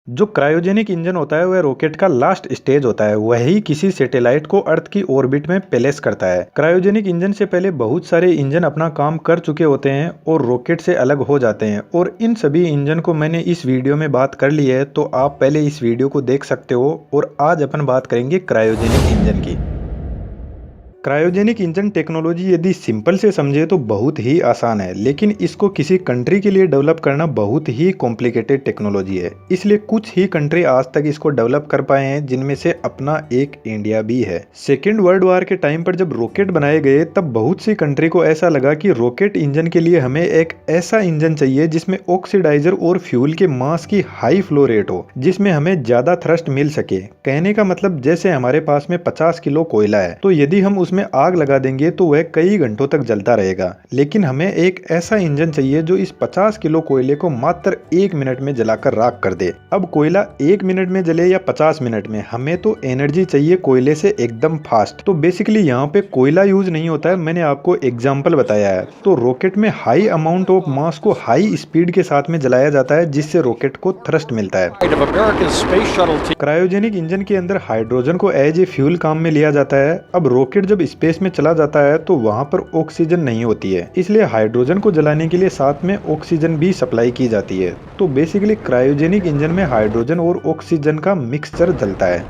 जो cryogenic engine होता है वह रॉकेट का लास्ट स्टेज होता है। वही किसी सैटेलाइट को अर्थ की ऑर्बिट में प्लेस करता है। क्रायोजेनिक इंजन से पहले बहुत सारे इंजन अपना काम कर चुके होते हैं और रॉकेट से अलग हो जाते हैं, और इन सभी इंजन को मैंने इस वीडियो में बात कर ली है, तो आप पहले इस वीडियो को देख सकते हो। और आज अपन बात करेंगे क्रायोजेनिक इंजन की। क्रायोजेनिक इंजन टेक्नोलॉजी यदि सिंपल से समझे तो बहुत ही आसान है, लेकिन इसको किसी कंट्री के लिए डेवलप करना बहुत ही कॉम्प्लिकेटेड टेक्नोलॉजी है। इसलिए कुछ ही कंट्री आज तक इसको डेवलप कर पाए हैं, जिनमें से अपना एक इंडिया भी है। सेकेंड वर्ल्ड वॉर के टाइम पर जब रॉकेट बनाए गए तब बहुत सी कंट्री को ऐसा लगा कि रॉकेट इंजन के लिए हमें एक ऐसा इंजन चाहिए जिसमें ऑक्सीडाइजर और फ्यूल के मास की हाई फ्लो रेट हो, जिसमें हमें ज्यादा थ्रस्ट मिल सके। कहने का मतलब जैसे हमारे पास में 50 किलो कोयला है, तो यदि हम उसमें आग लगा देंगे तो वह कई घंटों तक जलता रहेगा, लेकिन हमें एक ऐसा इंजन चाहिए जो इस 50 किलो कोयले को मात्र 1 मिनट में जलाकर राख कर दे। अब कोयला 1 मिनट में जले या 50 मिनट में, हमें तो एनर्जी चाहिए कोयले से एकदम फास्ट। तो बेसिकली यहाँ पे कोयला यूज नहीं होता है, मैंने आपको एग्जाम्पल बताया है। तो रॉकेट में हाई अमाउंट ऑफ मास को हाई स्पीड के साथ में जलाया जाता है, जिससे रॉकेट को थ्रस्ट मिलता है। क्रायोजेनिक इंजन के अंदर हाइड्रोजन को एज ए फ्यूल काम में लिया जाता है। अब रॉकेट जब स्पेस में चला जाता है तो वहां पर ऑक्सीजन नहीं होती है, इसलिए हाइड्रोजन को जलाने के लिए साथ में ऑक्सीजन भी सप्लाई की जाती है। तो बेसिकली क्रायोजेनिक इंजन में हाइड्रोजन और ऑक्सीजन का मिक्सचर जलता है।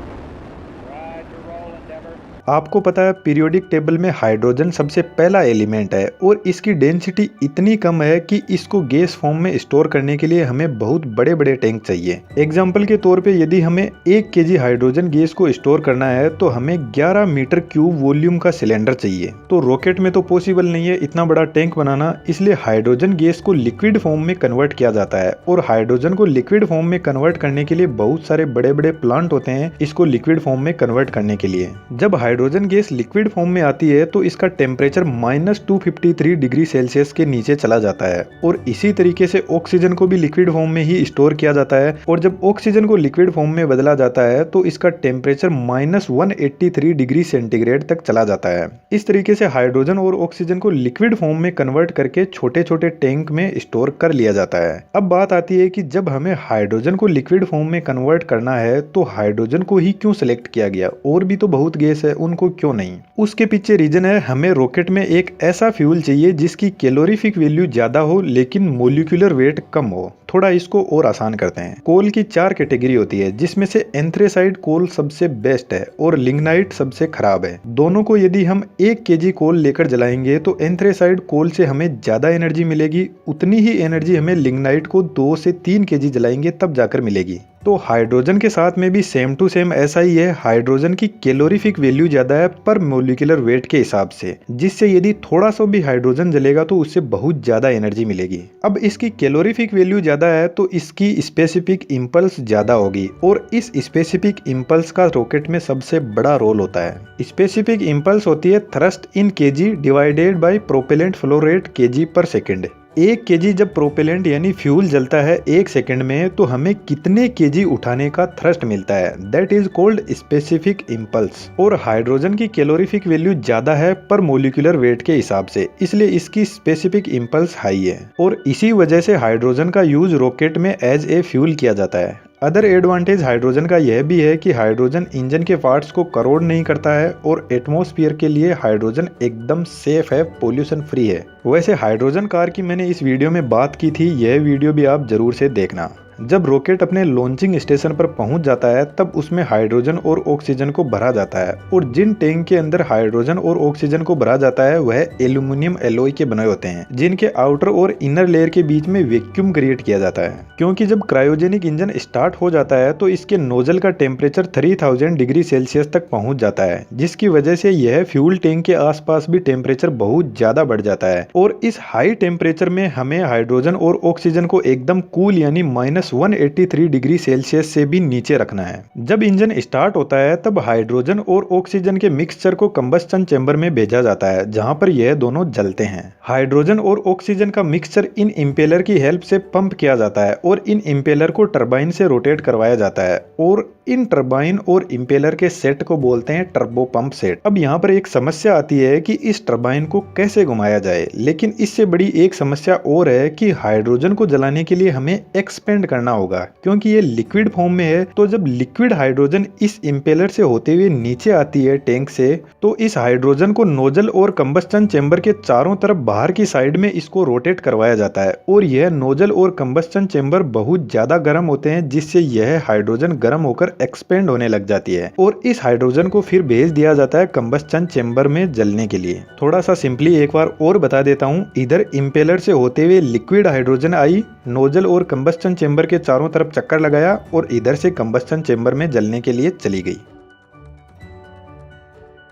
आपको पता है पीरियोडिक टेबल में हाइड्रोजन सबसे पहला एलिमेंट है, और इसकी डेंसिटी इतनी कम है कि इसको गैस फॉर्म में स्टोर करने के लिए हमें बहुत बड़े बड़े टैंक चाहिए। एग्जाम्पल के तौर पे यदि हमें 1 केजी हाइड्रोजन गैस को स्टोर करना है तो हमें 11 मीटर क्यूब वॉल्यूम का सिलेंडर चाहिए। तो रॉकेट में तो पॉसिबल नहीं है इतना बड़ा टैंक बनाना, इसलिए हाइड्रोजन गैस को लिक्विड फॉर्म में कन्वर्ट किया जाता है। और हाइड्रोजन को लिक्विड फॉर्म में कन्वर्ट करने के लिए बहुत सारे बड़े बड़े प्लांट होते हैं इसको लिक्विड फॉर्म में कन्वर्ट करने के लिए। जब हाइड्रोजन गैस लिक्विड फॉर्म में आती है तो इसका टेम्परेचर -253 डिग्री सेल्सियस के नीचे चला जाता है, और इसी तरीके से ऑक्सीजन को भी लिक्विड फॉर्म में ही स्टोर किया जाता है। और जब ऑक्सीजन को लिक्विड फॉर्म में बदला जाता है तो इसका टेम्परेचर -183 डिग्री सेंटीग्रेड तक चला जाता है। इस तरीके से हाइड्रोजन और ऑक्सीजन को लिक्विड फॉर्म में कन्वर्ट करके छोटे छोटे टैंक में स्टोर कर लिया जाता है। अब बात आती है कि जब हमें हाइड्रोजन को लिक्विड फॉर्म में कन्वर्ट करना है तो हाइड्रोजन को ही क्यों सिलेक्ट किया गया, और भी तो बहुत गैस है, उनको क्यों नहीं? उसके पीछे रीजन है हमें रॉकेट में एक ऐसा फ्यूल चाहिए जिसकी कैलोरीफिक वैल्यू ज्यादा हो लेकिन मोलिकुलर वेट कम हो। थोड़ा इसको और आसान करते हैं। कोल की 4 कैटेगरी होती है, जिसमें से एंथ्रेसाइड कोल सबसे बेस्ट है और लिग्नाइट सबसे खराब है। दोनों को यदि हम 1 केजी कोल लेकर जलाएंगे तो एंथ्रेसाइड कोल से हमें ज्यादा एनर्जी मिलेगी, उतनी ही एनर्जी हमें लिग्नाइट को 2 से 3 केजी जलाएंगे तब जाकर मिलेगी। तो हाइड्रोजन के साथ में भी सेम टू सेम ऐसा ही है। हाइड्रोजन की कैलोरीफिक वैल्यू ज्यादा है पर मोलिकुलर वेट के हिसाब से, जिससे यदि थोड़ा सा भी हाइड्रोजन जलेगा तो उससे बहुत ज्यादा एनर्जी मिलेगी। अब इसकी कैलोरीफिक वैल्यू ज्यादा है तो इसकी स्पेसिफिक इंपल्स ज्यादा होगी, और इस स्पेसिफिक इंपल्स का रॉकेट में सबसे बड़ा रोल होता है। स्पेसिफिक इंपल्स होती है thrust in KG divided by propellant flow rate KG पर सेकेंड। 1 केजी जब प्रोपेलेंट यानी फ्यूल जलता है 1 सेकंड में, तो हमें कितने केजी उठाने का थ्रस्ट मिलता है, that is called specific impulse. और हाइड्रोजन की कैलोरीफिक वैल्यू ज्यादा है पर मोलिकुलर वेट के हिसाब से, इसलिए इसकी स्पेसिफिक इंपल्स हाई है, और इसी वजह से हाइड्रोजन का यूज रॉकेट में एज ए फ्यूल किया जाता है। अदर एडवांटेज हाइड्रोजन का यह भी है कि हाइड्रोजन इंजन के पार्ट्स को करोड नहीं करता है, और एटमॉस्फेयर के लिए हाइड्रोजन एकदम सेफ है, पोल्यूशन फ्री है। वैसे हाइड्रोजन कार की मैंने इस वीडियो में बात की थी, यह वीडियो भी आप जरूर से देखना। जब रॉकेट अपने लॉन्चिंग स्टेशन पर पहुंच जाता है तब उसमें हाइड्रोजन और ऑक्सीजन को भरा जाता है, और जिन टैंक के अंदर हाइड्रोजन और ऑक्सीजन को भरा जाता है वह एल्यूमिनियम एलॉय के बने होते हैं, जिनके आउटर और इनर लेयर के बीच में वैक्यूम क्रिएट किया जाता है। क्योंकि जब क्रायोजेनिक इंजन स्टार्ट हो जाता है तो इसके नोजल का टेम्परेचर 3000 डिग्री सेल्सियस तक पहुंच जाता है, जिसकी वजह से यह फ्यूल टैंक के आसपास भी टेम्परेचर बहुत ज्यादा बढ़ जाता है। और इस हाई टेम्परेचर में हमें हाइड्रोजन और ऑक्सीजन को एकदम कूल यानी -183 डिग्री सेल्सियस से भी नीचे रखना है। जब इंजन स्टार्ट होता है तब हाइड्रोजन और ऑक्सीजन के मिक्सचर को कंबस्टन चैम्बर में भेजा जाता है, जहां पर यह दोनों जलते हैं। हाइड्रोजन और ऑक्सीजन का मिक्सचर इन इंपेलर की हेल्प से पंप किया जाता है, और इन इंपेलर को टरबाइन से रोटेट करवाया जाता है, और इन टरबाइन और इंपेलर के सेट को बोलते हैं टर्बो पंप सेट। अब यहाँ पर एक समस्या आती है कि इस टरबाइन को कैसे घुमाया जाए, लेकिन इससे बड़ी एक समस्या और है कि हाइड्रोजन को जलाने के लिए हमें एक्सपेंड करना करना होगा क्योंकि ये लिक्विड फॉर्म में है। तो जब लिक्विड हाइड्रोजन इस इम्पेलर से होते हुए नीचे आती है टैंक से, तो इस हाइड्रोजन को नोजल और कंबस्टन चेंबर के चारों तरफ बाहर की साइड में इसको रोटेट करवाया जाता है और यह नोजल और कंबस्टन चेंबर बहुत ज्यादा गर्म होते हैं, जिससे यह हाइड्रोजन गर्म होकर एक्सपेंड होने लग जाती है और इस हाइड्रोजन को फिर भेज दिया जाता है कंबस्टन चेंबर में जलने के लिए। थोड़ा सा सिंपली एक बार और बता देता हूँ, इधर इम्पेलर से होते हुए लिक्विड हाइड्रोजन आई, नोजल और कंबस्टन चेंबर के चारों तरफ चक्कर लगाया और इधर से कंबस्टन चेंबर में जलने के लिए चली गई।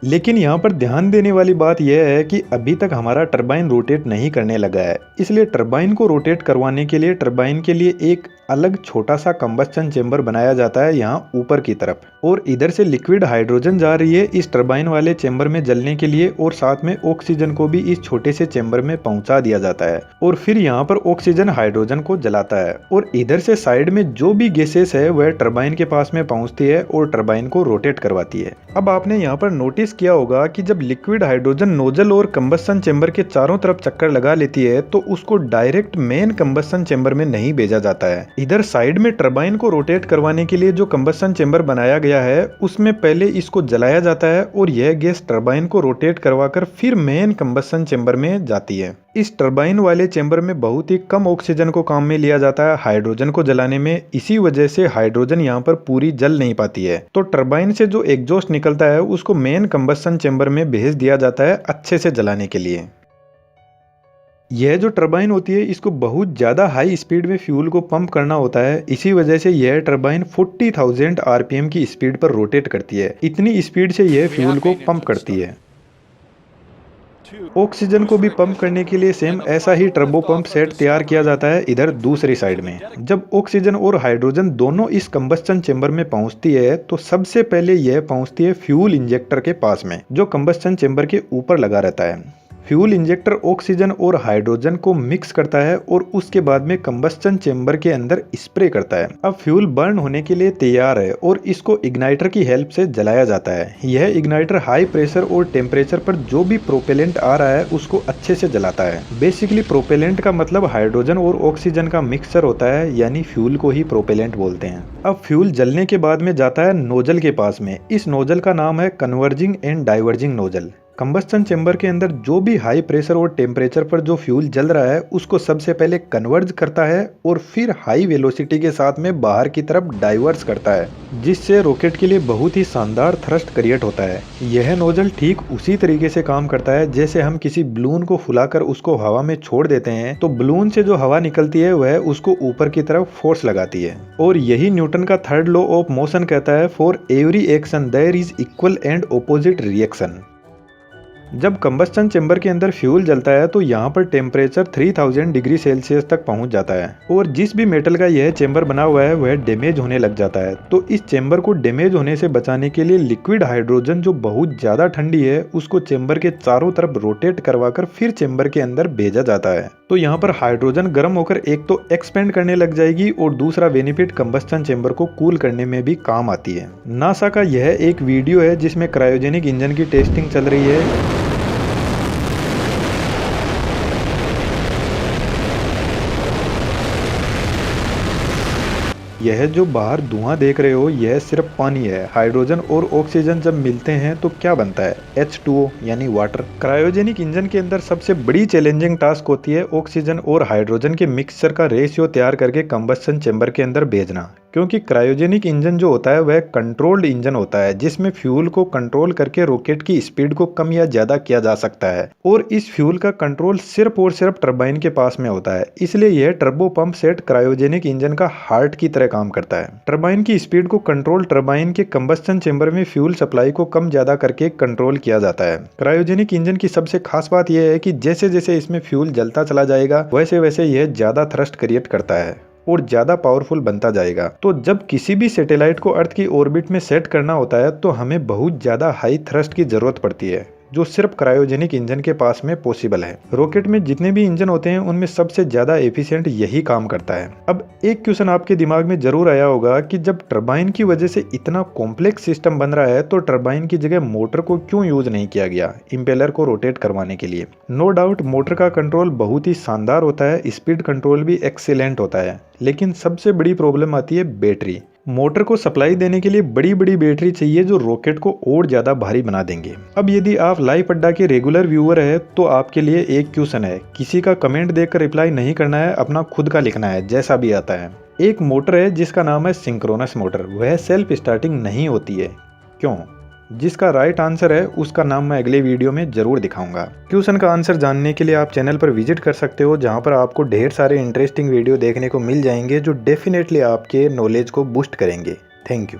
लेकिन यहाँ पर ध्यान देने वाली बात यह है कि अभी तक हमारा टरबाइन रोटेट नहीं करने लगा है, इसलिए टरबाइन को रोटेट करवाने के लिए टरबाइन के लिए एक अलग छोटा सा कंबस्टन चेंबर बनाया जाता है यहाँ ऊपर की तरफ, और इधर से लिक्विड हाइड्रोजन जा रही है इस टरबाइन वाले चेंबर में जलने के लिए और साथ में ऑक्सीजन को भी इस छोटे से चेंबर में पहुंचा दिया जाता है और फिर यहाँ पर ऑक्सीजन हाइड्रोजन को जलाता है और इधर से साइड में जो भी गैसेस है वह टरबाइन के पास में पहुंचती है और टरबाइन को रोटेट करवाती है। अब आपने यहाँ पर नोटिस किया होगा कि जब लिक्विड हाइड्रोजन नोजल और कंबस्टन चेंबर के चारों तरफ चक्कर लगा लेती है तो उसको डायरेक्ट मेन कंबस्टन चेंबर में नहीं भेजा जाता है। इधर साइड में टरबाइन को रोटेट करवाने के लिए जो कंबस्टन चेंबर बनाया गया है उसमें पहले इसको जलाया जाता है और यह गैस टरबाइन को रोटेट करवाकर फिर मेन कंबस्टन चेंबर में जाती है। इस टरबाइन वाले चेंबर में बहुत ही कम ऑक्सीजन को काम में लिया जाता है हाइड्रोजन को जलाने में, इसी वजह से हाइड्रोजन यहाँ पर पूरी जल नहीं पाती है। तो टरबाइन से जो एग्जॉस्ट निकलता है उसको मेन कंबस्टन चेंबर में भेज दिया जाता है अच्छे से जलाने के लिए। यह जो टरबाइन होती है इसको बहुत ज़्यादा हाई स्पीड में फ्यूल को पंप करना होता है, इसी वजह से यह टरबाइन 40,000 आरपीएम की स्पीड पर रोटेट करती है। इतनी स्पीड से यह फ्यूल को पंप करती है। ऑक्सीजन को भी पंप करने के लिए सेम ऐसा ही टर्बो पंप सेट तैयार किया जाता है इधर दूसरी साइड में। जब ऑक्सीजन और हाइड्रोजन दोनों इस कंबस्टन चेंबर में पहुंचती है तो सबसे पहले यह पहुंचती है फ्यूल इंजेक्टर के पास में जो कंबस्टन चेंबर के ऊपर लगा रहता है। फ्यूल इंजेक्टर ऑक्सीजन और हाइड्रोजन को मिक्स करता है और उसके बाद में कंबस्टन चेंबर के अंदर स्प्रे करता है। अब फ्यूल बर्न होने के लिए तैयार है और इसको इग्नाइटर की हेल्प से जलाया जाता है। यह इग्नाइटर हाई प्रेशर और टेम्परेचर पर जो भी प्रोपेलेंट आ रहा है उसको अच्छे से जलाता है। बेसिकली प्रोपेलेंट का मतलब हाइड्रोजन और ऑक्सीजन का मिक्सचर होता है, यानी फ्यूल को ही प्रोपेलेंट बोलते हैं। अब फ्यूल जलने के बाद में जाता है नोजल के पास में। इस नोजल का नाम है converging and diverging nozzle. Combustion chamber के अंदर जो भी हाई प्रेशर और टेम्परेचर पर जो फ्यूल जल रहा है उसको सबसे पहले कन्वर्ज करता है और फिर हाई वेलोसिटी के साथ में बाहर की तरफ डाइवर्स करता है, जिससे रॉकेट के लिए बहुत ही शानदार थ्रस्ट क्रिएट होता है। यह नोजल ठीक उसी तरीके से काम करता है जैसे हम किसी बलून को फुलाकर उसको हवा में छोड़ देते हैं तो बलून से जो हवा निकलती है वह उसको ऊपर की तरफ फोर्स लगाती है। और यही न्यूटन का थर्ड लॉ ऑफ मोशन कहता है, for every action there is equal and opposite reaction. जब कंबस्टन चेंबर के अंदर फ्यूल जलता है तो यहाँ पर टेम्परेचर 3000 डिग्री सेल्सियस तक पहुँच जाता है और जिस भी मेटल का यह चेंबर बना हुआ है वह डैमेज होने लग जाता है। तो इस चेंबर को डैमेज होने से बचाने के लिए लिक्विड हाइड्रोजन जो बहुत ज़्यादा ठंडी है उसको चेंबर के चारों तरफ रोटेट करवाकर फिर चेंबर के अंदर भेजा जाता है। तो यहाँ पर हाइड्रोजन गर्म होकर एक तो एक्सपेंड करने लग जाएगी और दूसरा बेनिफिट कंबस्टन चेंबर को कूल करने में भी काम आती है। नासा का यह एक वीडियो है जिसमें क्रायोजेनिक इंजन की टेस्टिंग चल रही है। यह जो बाहर धुआं देख रहे हो यह सिर्फ पानी है। हाइड्रोजन और ऑक्सीजन जब मिलते हैं तो क्या बनता है? H2O यानी वाटर। क्रायोजेनिक इंजन के अंदर सबसे बड़ी चैलेंजिंग टास्क होती है ऑक्सीजन और हाइड्रोजन के मिक्सचर का रेशियो तैयार करके कंबस्टन चेंबर के अंदर भेजना, क्योंकि क्रायोजेनिक इंजन जो होता है वह कंट्रोल्ड इंजन होता है जिसमें फ्यूल को कंट्रोल करके रॉकेट की स्पीड को कम या ज्यादा किया जा सकता है और इस फ्यूल का कंट्रोल सिर्फ और सिर्फ टरबाइन के पास में होता है। इसलिए यह turbo pump set cryogenic engine का हार्ट की तरह काम करता है। टरबाइन की स्पीड को कंट्रोल टरबाइन के कंबस्टन चेंबर में फ्यूल सप्लाई को कम ज्यादा करके कंट्रोल किया जाता है। क्रायोजेनिक इंजन की सबसे खास बात यह है कि जैसे जैसे इसमें फ्यूल जलता चला जाएगा वैसे वैसे यह ज्यादा थ्रस्ट क्रिएट करता है और ज्यादा पावरफुल बनता जाएगा। तो जब किसी भी सैटेलाइट को अर्थ की ऑर्बिट में सेट करना होता है तो हमें बहुत ज्यादा हाई थ्रस्ट की जरूरत पड़ती है, जो सिर्फ क्रायोजेनिक इंजन के पास में पॉसिबल है। रॉकेट में जितने भी इंजन होते हैं उनमें सबसे ज्यादा एफिशिएंट यही काम करता है। अब एक क्वेश्चन आपके दिमाग में जरूर आया होगा कि जब टरबाइन की वजह से इतना कॉम्प्लेक्स सिस्टम बन रहा है तो टरबाइन की जगह मोटर को क्यों यूज नहीं किया गया इंपेलर को रोटेट करवाने के लिए। नो डाउट मोटर का कंट्रोल बहुत ही शानदार होता है, स्पीड कंट्रोल भी एक्सीलेंट होता है, लेकिन सबसे बड़ी प्रॉब्लम आती है बैटरी। मोटर को सप्लाई देने के लिए बड़ी बड़ी बैटरी चाहिए जो रॉकेट को और ज्यादा भारी बना देंगे। अब यदि आप लाइव अड्डा के रेगुलर व्यूअर है तो आपके लिए एक क्वेश्चन है, किसी का कमेंट देखकर रिप्लाई नहीं करना है, अपना खुद का लिखना है जैसा भी आता है। एक मोटर है जिसका नाम है सिंक्रोनस मोटर, वह सेल्फ स्टार्टिंग नहीं होती है, क्यों? जिसका राइट आंसर है उसका नाम मैं अगले वीडियो में जरूर दिखाऊंगा। क्वेश्चन का आंसर जानने के लिए आप चैनल पर विजिट कर सकते हो, जहां पर आपको ढेर सारे इंटरेस्टिंग वीडियो देखने को मिल जाएंगे जो डेफिनेटली आपके नॉलेज को बूस्ट करेंगे। Thank you.